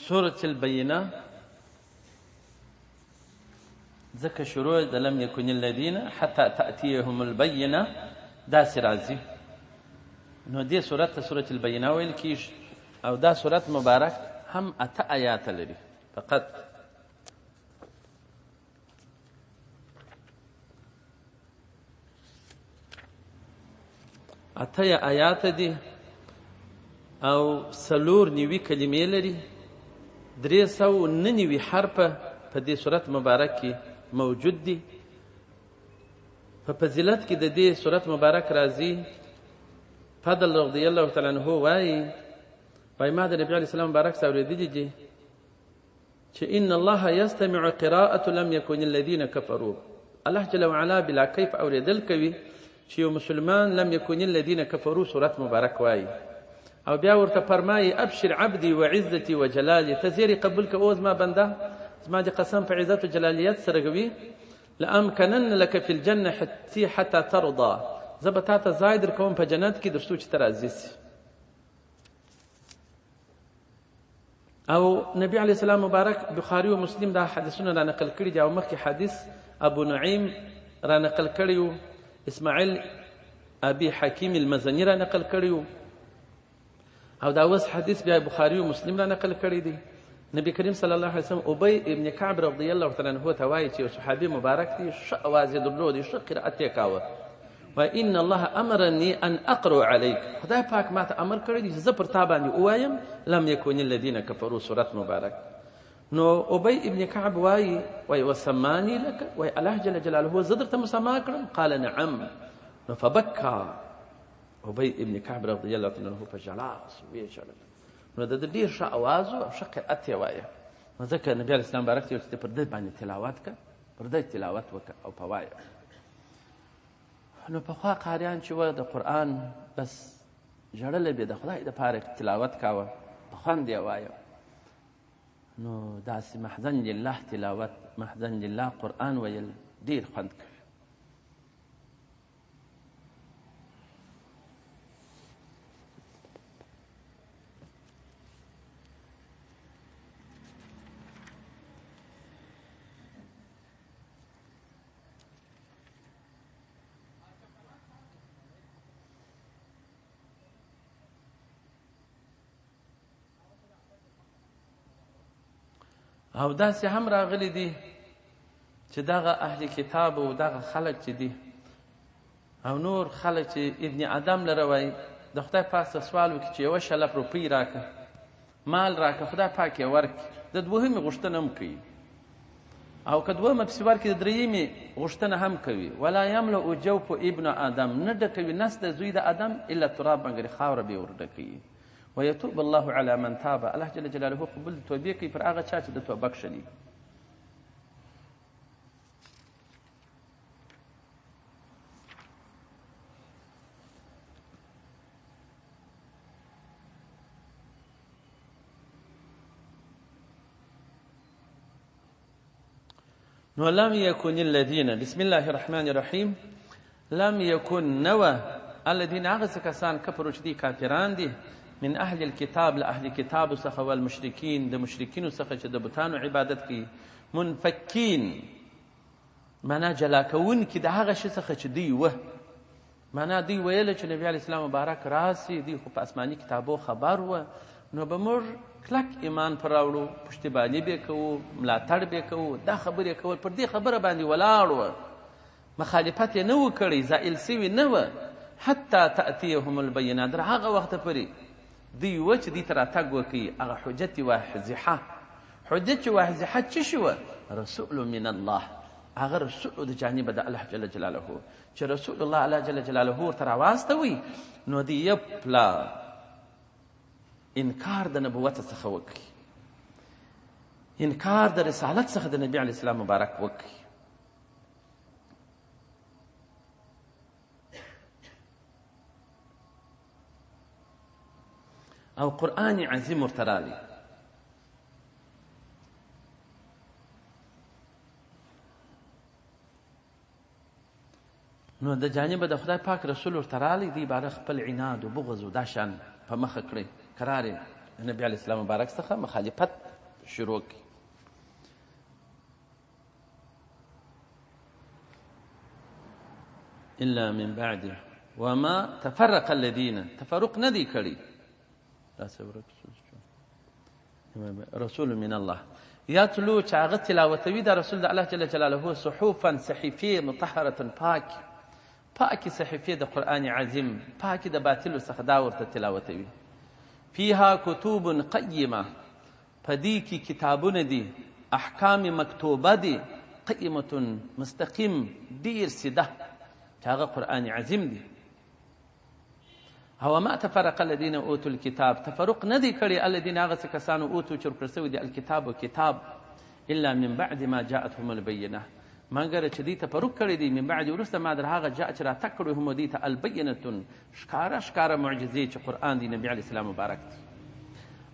سورة البینه ځکه شروع د لم یکن الذین حتی تأتیهم البینه داسې راځي، نو دې سورت ته سورة البینه ویل کیږي. او دا سورت مبارک هم 8 آیات لري فقط. اته آیات دي او 4 کلمې لري. 399 حرفه په دې سورت مبارک کې موجود دي. په فضیلت کې د دې سورت مبارک راځي فضل رضی الله تعالی عنہ وایي ما د نبی علیه السلام مبارک څخه اورېدلي دي چې ان الله یستمع قراءة لم یکن الذین کفروا. الله جل وعلا بلا کیف اورېدل کوي چې یو مسلمان لم یکن الذین کفروا سورت مبارک وایي، او بیا ورته فرمایي ابشر عبدي وعزتي وجلالي، ته زیری قبول که او زما بنده، زما د قسم په عزت و جلالیت سره کوي. لامکنن لك في الجنه حتى ترضى، زه به تا ته ځای درکوم په جنت کې تر څو چې ته راضي سي. او نبی علیه السلام مبارک بخاري و مسلم دا حدیثونه را نقل کړي دي، او مخکې حدیث ابو نعیم را نقل کړی و، اسماعیل ابي حکیم المزني را نقل کړی و، او دا اوس حدیث بیا بخاري و مسلم را نقل کړی دی. نبی کریم صلی الله علیه وسلم ابی ابن کعب رضی الله تعالی عنہ ته وایي چې یو صحابي مبارک دی، ښه اواز یې درلود، ښه قرأت یې کاوه. وان الله امرني ان اقرأ عليك، خدای پاک ماته امر کړی دی چې زه پر تا باندې ووایم لم یکن الذین کفروا سورت مبارک. نو ابی ابن کعب وایي وسمانی لك، وایي الله جل جلاله زه درته مسما کړم؟ قال نعم. نو فبکى ابی ابن کعب رضی الله تعالی عنہ په ژړا ویې ژړل. نو د ډېر ښه اواز او ښه قرأت یې وایه. نو ځکه نبي علیه السلام مبارک ته چې پر دې باندې تلاوت کړه، پر دې تلاوت وکړه او په وایه. نو پخوا قاریان چې وه د قرآن بس ژړلی به د خدای دپاره تلاوت کاوه، په خوند یې وایه. نو داسې محزن لله تلاوت، محزن لله قرآن ویل ډېر خوند کوي. او داسې هم راغلی دي چې دغه اهل کتاب او دغه خلک چې دي او نور خلک چې ابن ادم لره وایي د خدای پاک څخه سوال وکړي چې یوه شلف روپۍ راکړه، مال راکړه، خدای پاک یې ورکړي، د دوهمې غوښتنه هم کوي، او که دوهمه پسې ورکړي د درېیمې غوښتنه هم کوي. ولا یملأ جوف ابن ادم، نه ډکوي نس د زوی د ادم الا تراب، مګر خاوره به یې ورډکوي. ويتوب الله على من تاب، الله جل جلاله قبول توبې کوي پر هغه چا چې د توبه کښلي. نو لم يكن الذين، بسم الله الرحمن الرحيم، لم يكن نوى الذين هغه کسان کفروا چې دي کافران دي من اهل الكتاب له اهل کتاب څخه والمشرکین، د مشرکینو څخه چې د بتانو عبادت کوي، منفکین معنا جلا کوونکي د هغه شي څخه چې دوی وه. معنا دوی ویله چې نبی علیه السلام مبارک راسي، دوی خو په آسماني کتابو خبر وه، نو به موږ کلک ایمان پر راوړو، پشتیباني به کوو، ملاتړ به کوو، دا خبرې کول پر دې خبره باندې ولاړ وه، مخالفت یې نه و کړی، زائل سوي نه وه. حتی تأتیهم البینه، در هغه وخته پورې دوی وه چې دوی ته راتګ وکړي هغه حجت واضحه. حجت چې واضحه څه شي وه؟ رسول من الله، هغه رسول د جانبه د الله جل جلاله، چې رسول الله الله جل جلاله ورته راواستوي، نو د یو پلا انکار د نبوت څخه وکړي، انکار د رسالت څخه د نبي علیه السلام مبارک وکړي. او قرآن عظیم ورته راغلی. نو د جانبه د خدای پاک رسول ورته راغلی، دی باره خپل عناد و بغض و دا شان په مخه کړی، قرار یې د نبي علیه السلام مبارک څخه مخالفت شروع کړي. الا من بعد وما تفرق الذين، تفرق نه دی کړي، رسول من الله یتلو چې هغه تلاوتوي د رسول د الله جل جلاله صحفا صحیفې مطهرة پاکې صحیفې د قرآن عظیم، پاکې د باطلو څخه دا ورته تلاوتوي. فیها کتب قیمه، په دې کې کتابونه دي، احکام مکتوبه دي، قیمة مستقیم ډیر سیده، چې هغه قرآن عظیم دی. او ما تفرق الذين اوتوا الكتاب، تفرق نه دی کړي الذين هغه څه کسانو اوتو چې ورکړل سوي دي الکتاب و کتاب، الا من بعد ما جاءتهم البینه، مګر چې دوی تفرق کړی دی من بعد وروسته ما در هغه جاء چې راته کړی هم دوی ته البینه ښکاره معجزې چې قرآن دی نبي علیه السلام مبارک دی.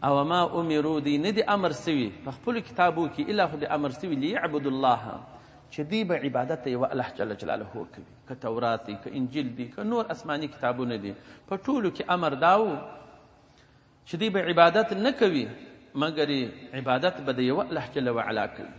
او ما امروا دی نه دی امر سوي په خپلو کتابو کې الا خو دی امر سوي لیعبدوا الله، چې دوی به عبادت یې الله جل جلاله کوي، که تورات دی که انجیل دی که نور اسماني کتابونه دي، په ټولو کې امر داو چې دوی به عبادت نه کوي مګر عبادت به د یوه الله جل وعلا کوي.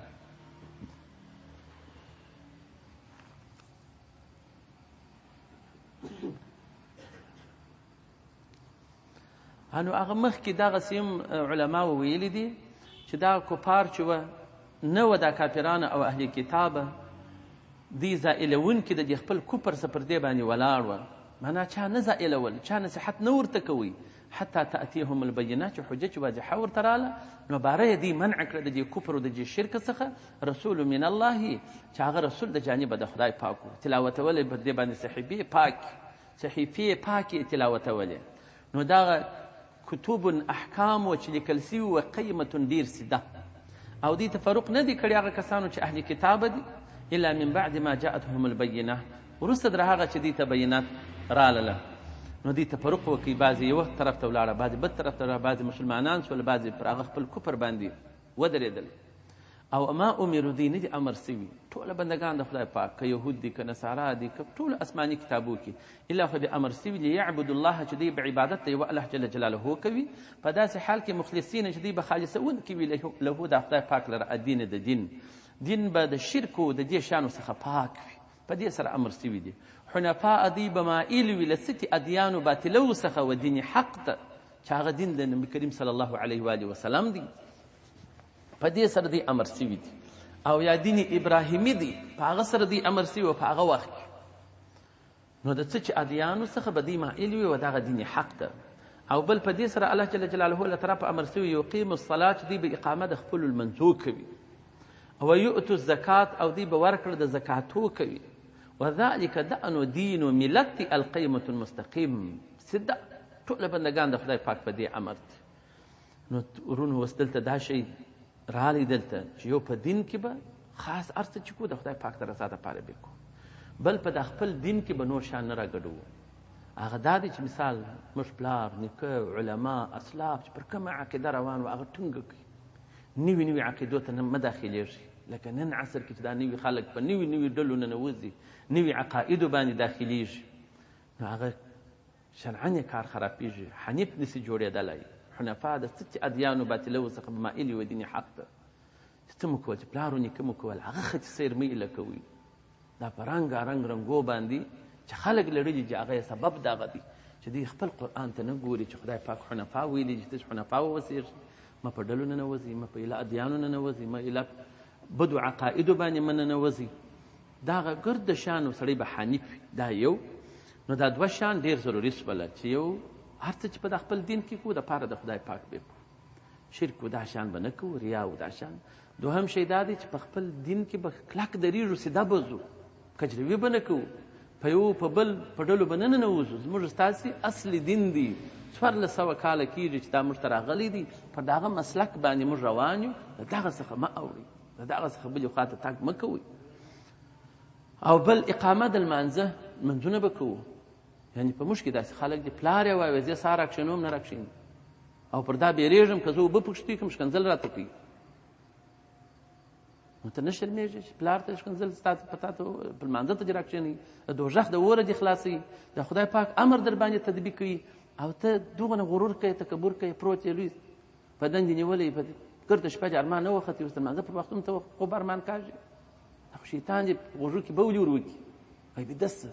انو هغه مخکې دغسې هم علماو ویلي دي چې دا کفار چې وه نه و دا کافرانه او اهل کتابه دی زائلونکي د دې خپل کفر څه پر دې باندې ولاړ وه، معنا چا نه زائلول، چا نصیحت نه ورته کوي، حتی تأتیهم البینات، چې حجه چې واضحه ورته راله نو باره یې دوی منع کړه د دې کفر او د دې شرک څخه. رسول من الله، چې هغه رسول د جانبه د خدای پاک و، تلاوتولی پر دې باندې صحیفې پاکې تلاوتولې. نو دغه کتب احکام و چې لیکل سوي و قیمة ډیر سیده، او دی تفرق نه دی کړی هغه کسانو چې اهل کتاب دي الا من بعد ما جاءتهم البینه، وروسته در هغه چې دی ته بینات رالله نو دی تفرق وکړي، بعضې یوه طرف ته ولاړه، بعضې بل طرف ته ولاړه، بعضې مسلمانان شول، بعضې پر هغه خپل کفر باندې ودرېدل. او ما امرو دی نه دي امر سوي ټوله بندګان د خدای پاک، که یهود دي که نصارا دي که ټولو اسماني کتابو کې، الا خو د امر سوي لیعبدوا الله، چې دوی به عبادت د یوه الله جل جلاله کوي، په داسې حال کې مخلصین چې دوی به خالصونکي وي له د خدای پاک لره الدین د دین به د شرک و د دې شیانو څخه پاک وي، په دې سره امر سوي دي. حنفاء دوی به مایل وي له ستې ادیانو باطلو څخه و دین حق ته، چې هغه دین د نبي کریم صلی الله علیه و آله وسلم دی، په دې سره دی امر سوي دي. او یا دین ابراهیمی دی، په هغه سره دی امر سوي و په هغه وخت کې، نو د څه چې ادیانو څخه به دوی مایل وي و دغه دین حق ده. او بل په دې سره الله جل جلاله له طرفه امر سوي یقیم الصلاة، چې دوی به اقامه د خپلو لمنځو کوي، او یؤتو الزکات، او دوی به ورکړه د زکاتو کوي، وذلک دأن دین ملت القیمة المستقیم، سده ټوله بندګان د خدای پاک په دې امر دي. نو ورونو اوس دلته دا شی رالی دلته چې یو په دین کې به خاص هر څه چې کو د خدای پاک د رضا دپاره به کو، بل په د خپل دین کې به نور شیان نه راګډوو. هغه دا دی چې مثال موږ پلار نیکه علما اسلاف چې پر کومه عقیده روان و هغه ټینګه کړي، نوي عقیدو ته نه داخلیږي، لکه نن عصر کې چې دا نوي خلک په نوي ډلو ننوځي، نوي عقایدو باندې داخلیږي، نو هغه شرعن یې کار خرابېږي، حنیف نسي جوړېدلی. حنفا د څه چې ادیانو باطلو څخه به مایل و دین حق ته، چې څه مو کول چې پلار و نیکه مو کول هغه ښه چې سیر مه ایله کوئ، دا په رنګارنګ رنګو باندې چې خلک لړلي چې هغه یې سبب دغه دی چې دوی خپل قرآن ته نه ګوري چې خدای پاک حنفا ویلي چې تاسو حنفا واوسېږئ، مه په ډلو ننوځئ، مه په ایله ادیانو ننوځئ، مه ایله بدو عقایدو باندې مه ننوځئ، دغه ګرده شیانو سړی به حنیف وي. دا یو. نو دا دوه شیان ډېر ضروري شوله چې یو هر څه چې په د خپل دین کې کوو دپاره د خدای پاک به کوو، شرک و دا شیان به نه کوو، ریا و دا شیان. دوهم شی دا دی چې په خپل دین کې به کلک دریږو، سیده به ځو، کجروي به نه کوو، په یو په بل په ډلو به نه ننوځو. زموږ ستاسې اصلي دین دی، 1400 کاله کېږي چې دا موږ ته راغلی دی، پر دغه مسلک باندې موږ روان یو، د دغه څخه مه اورئ، د دغه څخه بلې خوا ته تګ مه کوئ. او بل اقامه د لمانځه منځونه به کوو، یعنی په موږ کې داسې خلک دي پلار یې وایي زه سهار راکښېنوم نه راکښېني، او پر دا بیریږم که زه اوبه پکښتې کړم ښکنځل راته کوي، نو ته نه شرمېږې چې پلار ته ښکنځل ستا په تا ته په لمانځه ته دې راکښېنوي، د دوژخ د اوره دې خلاصوي، د خدای پاک امر در باندې تطبیق کوي، او ته دوغونه غرور کوې، تکبر کوې، پروت یې لوی بدن دې نیولی په مازدیګر د شپه دې ارمان نه وختي اوس د لمانځه پر وخت هم ته خوب ارمان کاږي دا خو شیطان دې په غوږو کې بولي ور وکړي وایي بیده شه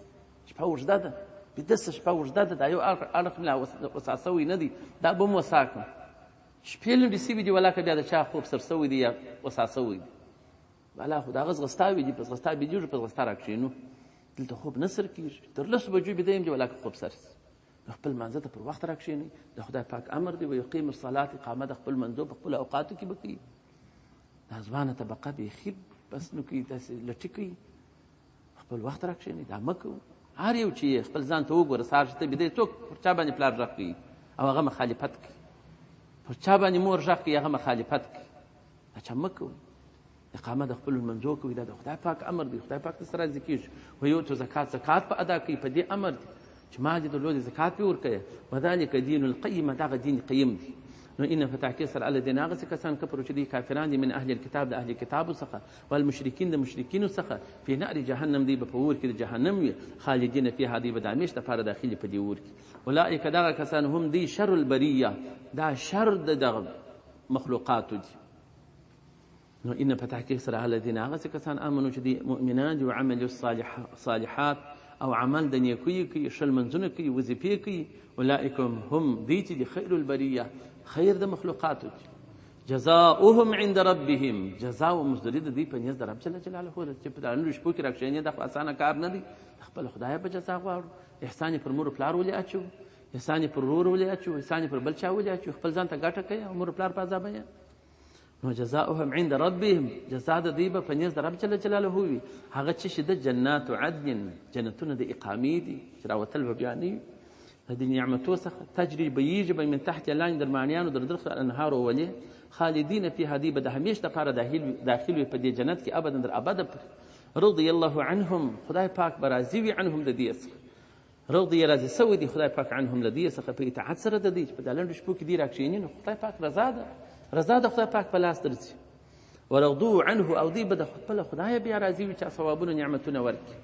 شپه اوږده ده بیده شه شپه اوږده ده دا یو اړخ مې لا وسع سوی نه دی دا به م وسع کړم شپې لنډې سوي دي ولاکه بیا د چا خوب سر سوی دی یا وسع سوی دی والا خو د هغه ځغستا وي دي په ځغستا بېدېږو په ځغستا را کښېنو دلته خوب نه سر کېږي تر 10 بجو بیده یم چې ولاکه خوب سر شي نو خپل لمانځه ته پر وخت را کښېنئ د خدای پاک امر دی ویقیم الصلات اقامه د خپل منځو په خپلو اوقاتو کې به کوي دا ځوانه طبقه بیخي بس نو کوي داسې لټي کوي خپل وخت را کښېنئ دا مه کوو هر یو چې یې خپل ځان ته وګوره سهار چې ته بیده څوک پر چا باندې پلار غږ کوي او هغه مخالفت کوي پر چا باندې مور غږ کوي هغه مخالفت کوي دا چا مه کوو اقامه د خپلو لمنځو کوي دا د خدای پاک امر دی خدای پاک داسې راضي کېږي ویؤتو زکات په ادا کوي په دې امر دی چې ما دې درلودې زکات پې ورکوې وذلک دین القیم دغه دین قیم دی نو ان په تحقیق سره الذین هغسې کسان کفرو چې دوی کافران دي من اهل الکتاب د اهل کتابو څخه والمشرکین د مشرکینو څخه فی نار جهنم دی به په اور کې د جهنم وي خالدین فیها دی به د همیش دپاره داخلي په دې اور کې اولئک دغه کسان هم دی شر البریه دا شر د دغه مخلوقاتو دي نو ان په تحقیق سره الذین هغسې کسان آمنو چې دوی مؤمنان دي وعملوا الصالحات او عمل د نیکویي کوي ښه لمنځونه کوي وظیفې کوي اولئک هم دوی چې دي خیر البریه خیر د مخلوقاتو دي جزاؤهم عند ربهم جزا و مزدوري د دوی په نیز د رب جل جلاله ده چې په لنډو شپو کې راکښېنې دا خو اسانه کار نه دی خپل خدای په جزا غواړو احسان یې پر مور پلار ولې اچو احسان یې پر ورور ولې اچو احسان یې پر بل چا ولې اچو خپل ځان ته ګټه کوي او مور پلار په عذاب یې نو جزاؤهم عند ربهم جزا د دوی به په نیز د رب جل جلاله وي هغه څه چې د جنات عدن جنتونه د اقامې دي چې راوتل به بیا نه وي د دې نعمتو څخه تجري بهیږي به من تحت لاندې د معنیانو در درخ الانهار ولې خالدین فیها دی به د همیش دپاره داخل وي په دې جنت کې ابدا در ابده رضی الله عنهم خدای پاک به راضي وي عنهم د دې څخه رضي راضي سوی دی خدای پاک عنهم له دې څخه په اطاعت سره د دې په لنډو شپو کې دې راکښېني نو خدای پاک رضا ده رضا د خدای پاک په لاس درځي ورضوا عنه او دوی به د خپله خدای بیا راضي وي چا ثوابونه نعمتونه ورکړي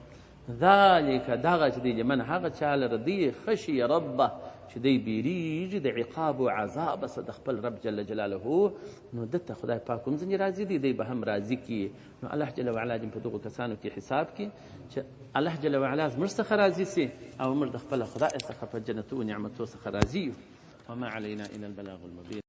ذلک دغه چې دی لمن هغه چا لره دی خشي ربه چې دی بیریږي د عقاب و عذاب څخه د خپل رب جل جلاله نو دته خدای پاک هم ځینې راضي دی به هم راضي کړي نو الله جل وعلا دې په دغو کسانو کې حساب کړي چې الله جل وعلا زموږ څخه راضي سي او موږ د خپل خدای څخه په جنتو و نعمتو څخه راضي یو وما علینا الا البلاغ المبین